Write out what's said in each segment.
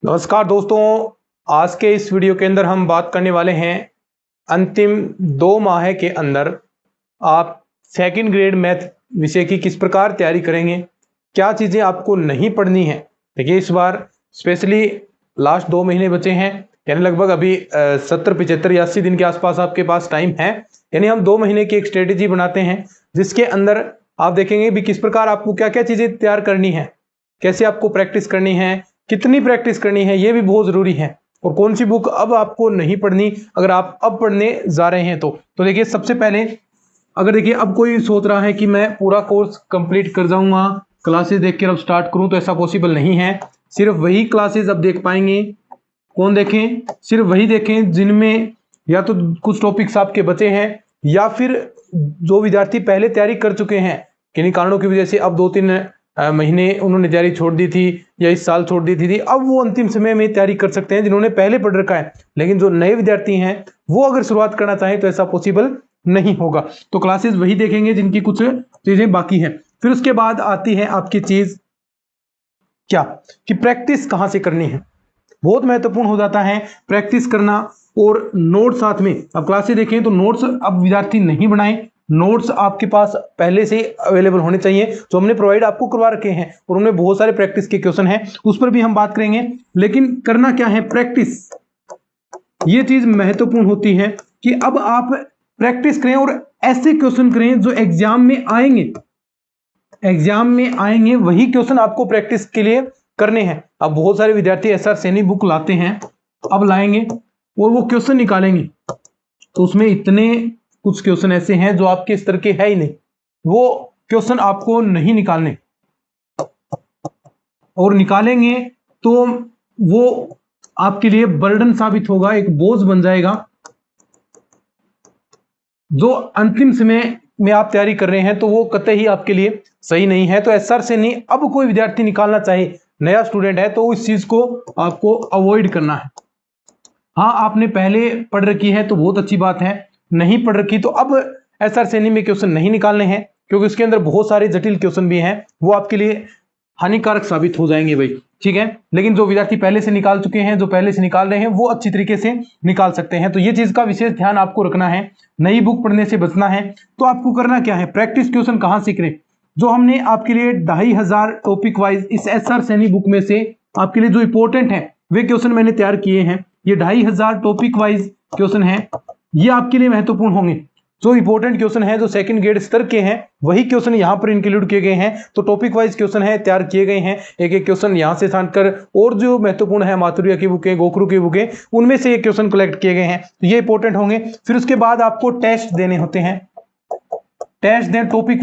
नमस्कार दोस्तों, आज के इस वीडियो के अंदर हम बात करने वाले हैं अंतिम 2 माह के अंदर आप सेकंड ग्रेड मैथ विषय की किस प्रकार तैयारी करेंगे, क्या चीज़ें आपको नहीं पढ़नी है। देखिए इस बार स्पेशली लास्ट 2 महीने बचे हैं, यानी लगभग अभी 70 75 या 80 दिन के आसपास आपके पास टाइम है। यानी हम 2 महीने की एक स्ट्रेटेजी बनाते हैं जिसके अंदर आप देखेंगे भी किस प्रकार आपको क्या क्या चीज़ें तैयार करनी है, कैसे आपको प्रैक्टिस करनी है, कितनी प्रैक्टिस करनी है, ये भी बहुत जरूरी है। और कौन सी बुक अब आपको नहीं पढ़नी अगर आप अब पढ़ने जा रहे हैं तो देखिए सबसे पहले अगर देखिए अब कोई सोच रहा है कि मैं पूरा कोर्स कंप्लीट कर जाऊंगा, क्लासेस देख कर अब स्टार्ट करूं, तो ऐसा पॉसिबल नहीं है। सिर्फ वही क्लासेस अब देख पाएंगे। कौन देखें? सिर्फ वही देखें जिनमें या तो कुछ टॉपिक्स आपके बचे हैं या फिर जो विद्यार्थी पहले तैयारी कर चुके हैं, किन्हीं कारणों की वजह से अब 2-3 महीने उन्होंने तैयारी छोड़ दी थी या इस साल छोड़ दी थी, अब वो अंतिम समय में तैयारी कर सकते हैं जिन्होंने पहले पढ़ रखा है। लेकिन जो नए विद्यार्थी हैं वो अगर शुरुआत करना चाहें तो ऐसा पॉसिबल नहीं होगा। तो क्लासेस वही देखेंगे जिनकी कुछ चीजें बाकी हैं। फिर उसके बाद आती है आपकी चीज क्या कि प्रैक्टिस कहाँ से करनी है। बहुत महत्वपूर्ण हो जाता है प्रैक्टिस करना और नोट्स साथ में। अब क्लासेस देखें तो नोट्स अब विद्यार्थी नहीं बनाए, नोट्स आपके पास पहले से अवेलेबल होने चाहिए जो हमने प्रोवाइड आपको करवा रखे हैं, और उनमें बहुत सारे प्रैक्टिस के क्वेश्चन हैं, उस पर भी हम बात करेंगे। लेकिन करना क्या है, प्रैक्टिस। ये चीज महत्वपूर्ण होती है कि अब आप प्रैक्टिस करें और ऐसे क्वेश्चन करें जो एग्जाम में आएंगे, वही क्वेश्चन आपको प्रैक्टिस के लिए करने हैं। अब बहुत सारे विद्यार्थी एसआर सैनी बुक लाते हैं, अब लाएंगे और वो क्वेश्चन निकालेंगे तो उसमें इतने कुछ क्वेश्चन ऐसे हैं जो आपके स्तर के है ही नहीं, वो क्वेश्चन आपको नहीं निकालने, और निकालेंगे तो वो आपके लिए बर्डन साबित होगा, एक बोझ बन जाएगा जो अंतिम समय में आप तैयारी कर रहे हैं, तो वो कतई ही आपके लिए सही नहीं है। तो एसआर से नहीं, अब कोई विद्यार्थी निकालना चाहे, नया स्टूडेंट है, तो इस चीज को आपको अवॉइड करना है। हाँ, आपने पहले पढ़ रखी है तो बहुत अच्छी बात है, नहीं पढ़ रखी तो अब एसआर सैनी में क्वेश्चन नहीं निकालने हैं, क्योंकि उसके अंदर बहुत सारे जटिल क्वेश्चन भी हैं, वो आपके लिए हानिकारक साबित हो जाएंगे भाई, ठीक है। लेकिन जो विद्यार्थी पहले से निकाल चुके हैं, जो पहले से निकाल रहे हैं, वो अच्छी तरीके से निकाल सकते हैं। तो ये चीज का विशेष ध्यान आपको रखना है, नई बुक पढ़ने से बचना है। तो आपको करना क्या है, प्रैक्टिस क्वेश्चन कहां से करें, जो हमने आपके लिए 2500 टॉपिक वाइज इस एसआर सैनी बुक में से आपके लिए जो इंपॉर्टेंट है वे क्वेश्चन मैंने तैयार किए हैं। ये 2500 टॉपिक वाइज क्वेश्चन है, ये आपके लिए महत्वपूर्ण होंगे। जो इंपॉर्टेंट क्वेश्चन है, जो सेकंड ग्रेड स्तर के हैं, वही क्वेश्चन यहाँ पर इंक्लूड किए गए हैं। तो टॉपिक वाइज क्वेश्चन है, तैयार किए गए हैं, एक एक क्वेश्चन यहाँ से छांटकर, और जो महत्वपूर्ण है माथुरिया की बुकें, गोखरू की बुकें, उनमें से एक क्वेश्चन कलेक्ट किए गए हैं, तो ये इंपॉर्टेंट होंगे। फिर उसके बाद आपको टेस्ट देने होते हैं, टेस्ट दें टॉपिक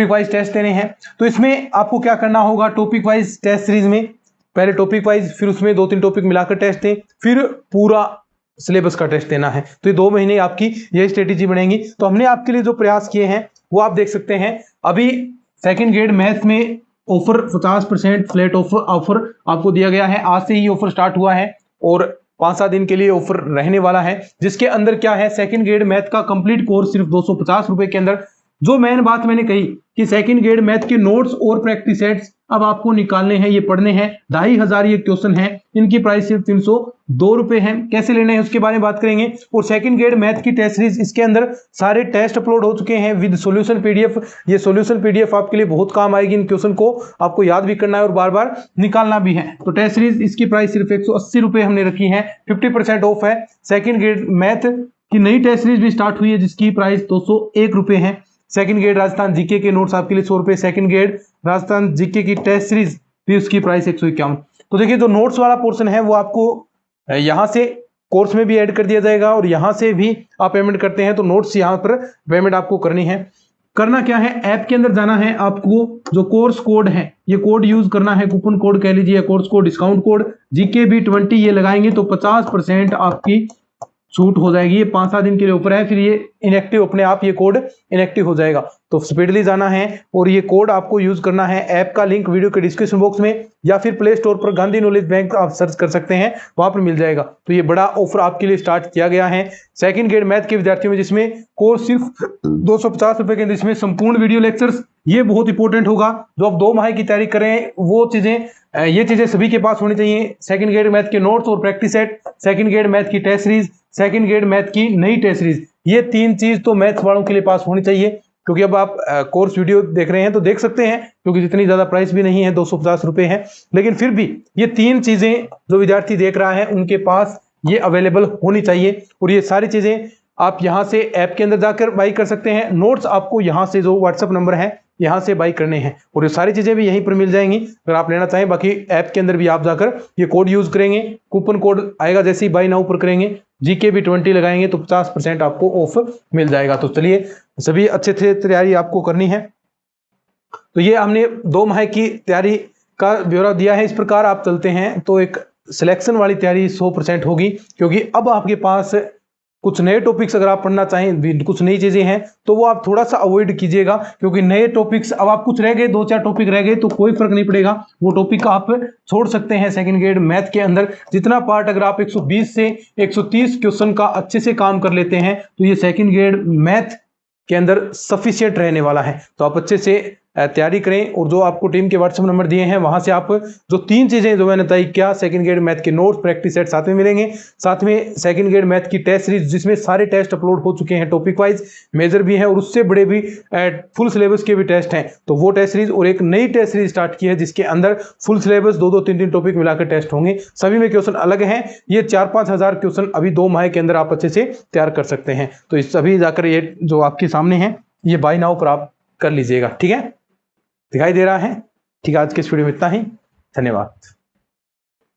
वाइज टेस्ट देने हैं। तो इसमें आपको क्या करना होगा, टॉपिक वाइज टेस्ट सीरीज में पहले टॉपिक वाइज, फिर उसमें 2-3 टॉपिक मिलाकर टेस्ट दें, फिर पूरा सिलेबस का टेस्ट देना है। तो ये 2 महीने आपकी यही स्ट्रेटेजी बनेगी। तो हमने आपके लिए जो प्रयास किए हैं वो आप देख सकते हैं। अभी सेकंड ग्रेड मैथ में ऑफर 50% फ्लैट ऑफर आपको दिया गया है। आज से ही ऑफर स्टार्ट हुआ है और 5-7 दिन के लिए ऑफर रहने वाला है, जिसके अंदर क्या है, सेकंड ग्रेड मैथ का कंप्लीट कोर्स सिर्फ 250 रुपए के अंदर। जो मेन बात मैंने कही कि सेकंड ग्रेड मैथ के नोट्स और प्रैक्टिस सेट्स अब आपको निकालने हैं, ये पढ़ने हैं। 2500 ये क्वेश्चन है, इनकी प्राइस सिर्फ 302 रुपए है। कैसे लेने हैं उसके बारे में बात करेंगे। और सेकंड ग्रेड मैथ की टेस्ट सीरीज, इसके अंदर सारे टेस्ट अपलोड हो चुके हैं विद सॉल्यूशन पीडीएफ। ये सॉल्यूशन पीडीएफ आपके लिए बहुत काम आएगी, इन क्वेश्चन को आपको याद भी करना है और बार बार निकालना भी है। तो टेस्ट सीरीज इसकी प्राइस सिर्फ 180 रुपए हमने रखी है, 50% ऑफ है। सेकंड ग्रेड मैथ की नई टेस्ट सीरीज भी स्टार्ट हुई है, जिसकी प्राइस 201 रुपए है। सेकंड ग्रेड राजस्थान जीके के नोट्स आपके लिए 100 रुपए, सेकंड ग्रेड राजस्थान जीके की टेस्ट सीरीज भी उसकी प्राइस 151। तो देखिए जो नोट्स वाला पोर्शन है वो आपको यहां से कोर्स में भी ऐड कर दिया जाएगा, और यहां से भी आप पेमेंट करते हैं तो नोट्स यहां पर पेमेंट आपको करनी है। करना क्या है, ऐप के अंदर जाना है, आपको जो कोर्स कोड है ये कोड यूज करना है, कूपन कोड कह लीजिए, course code, discount code GKB20 ये लगाएंगे तो 50% आपकी छूट हो जाएगी। ये 5-7 दिन के लिए ऊपर है, फिर ये इनएक्टिव अपने आप ये कोड इनएक्टिव हो जाएगा। तो स्पीडली जाना है और ये कोड आपको यूज करना है। ऐप का लिंक वीडियो के डिस्क्रिप्शन बॉक्स में या फिर प्ले स्टोर पर गांधी नॉलेज बैंक आप सर्च कर सकते हैं, वहां पर मिल जाएगा। तो ये बड़ा ऑफर आपके लिए स्टार्ट किया गया है सेकंड ग्रेड मैथ के विद्यार्थियों में, जिसमें कोर्स सिर्फ 250 रुपए के अंदर, इसमें संपूर्ण वीडियो लेक्चर्स, ये बहुत इंपॉर्टेंट होगा। जो आप 2 माह की तैयारी करें वो चीजें, ये चीजें सभी के पास होनी चाहिए। सेकंड ग्रेड मैथ के नोट्स और practice set, second grade math की test series, second grade math की नई टेस्ट सीरीज, ये 3 चीज तो मैथ वालों के लिए पास होनी चाहिए। क्योंकि अब आप कोर्स वीडियो देख रहे हैं तो देख सकते हैं, क्योंकि जितनी ज्यादा प्राइस भी नहीं है, 250 रुपए है, लेकिन फिर भी ये 3 चीजें जो विद्यार्थी देख रहा है उनके पास ये अवेलेबल होनी चाहिए। और ये सारी चीजें आप यहाँ से ऐप के अंदर जाकर बाई कर सकते हैं। नोट्स आपको यहाँ से जो व्हाट्सएप नंबर है यहाँ से बाई करने हैं, और ये सारी चीजें भी यहीं पर मिल जाएंगी अगर आप लेना चाहें। बाकी ऐप के अंदर भी आप जाकर ये कोड यूज करेंगे, कूपन कोड आएगा, जैसे ही बाई नाउ पर करेंगे जीके भी 20 लगाएंगे तो 50% आपको ऑफ मिल जाएगा। तो चलिए, सभी अच्छे से तैयारी आपको करनी है। तो ये हमने 2 माह की तैयारी का ब्यौरा दिया है। इस प्रकार आप चलते हैं तो एक सिलेक्शन वाली तैयारी 100% होगी, क्योंकि अब आपके पास कुछ नए टॉपिक्स अगर आप पढ़ना चाहें, कुछ नई चीजें हैं, तो वो आप थोड़ा सा अवॉइड कीजिएगा। क्योंकि नए टॉपिक्स, अब आप कुछ रह गए, 2-4 टॉपिक रह गए तो कोई फर्क नहीं पड़ेगा, वो टॉपिक आप छोड़ सकते हैं। सेकंड ग्रेड मैथ के अंदर जितना पार्ट, अगर आप 120 से 130 क्वेश्चन का अच्छे से काम कर लेते हैं तो ये सेकंड ग्रेड मैथ के अंदर सफिशिएंट रहने वाला है। तो आप अच्छे से तैयारी करें, और जो आपको टीम के व्हाट्सएप नंबर दिए हैं वहां से आप जो 3 चीजें जो मैंने बताई, क्या सेकंड ग्रेड मैथ के नोट्स, प्रैक्टिस सेट साथ में मिलेंगे, साथ में सेकंड ग्रेड मैथ की टेस्ट सीरीज जिसमें सारे टेस्ट अपलोड हो चुके हैं, टॉपिक वाइज मेजर भी है और उससे बड़े भी फुल सिलेबस के भी टेस्ट हैं, तो वो टेस्ट सीरीज, और एक नई टेस्ट सीरीज स्टार्ट की है जिसके अंदर फुल सिलेबस 2-2, 3-3 टॉपिक मिलाकर टेस्ट होंगे। सभी में क्वेश्चन अलग हैं। ये 4-5 हजार क्वेश्चन अभी 2 माह के अंदर आप अच्छे से तैयार कर सकते हैं। तो इस अभी जाकर ये जो आपके सामने है ये बाय नाउ पर आप कर लीजिएगा। ठीक है, दिखाई दे रहा है? ठीक है, आज के इस वीडियो में इतना ही। धन्यवाद।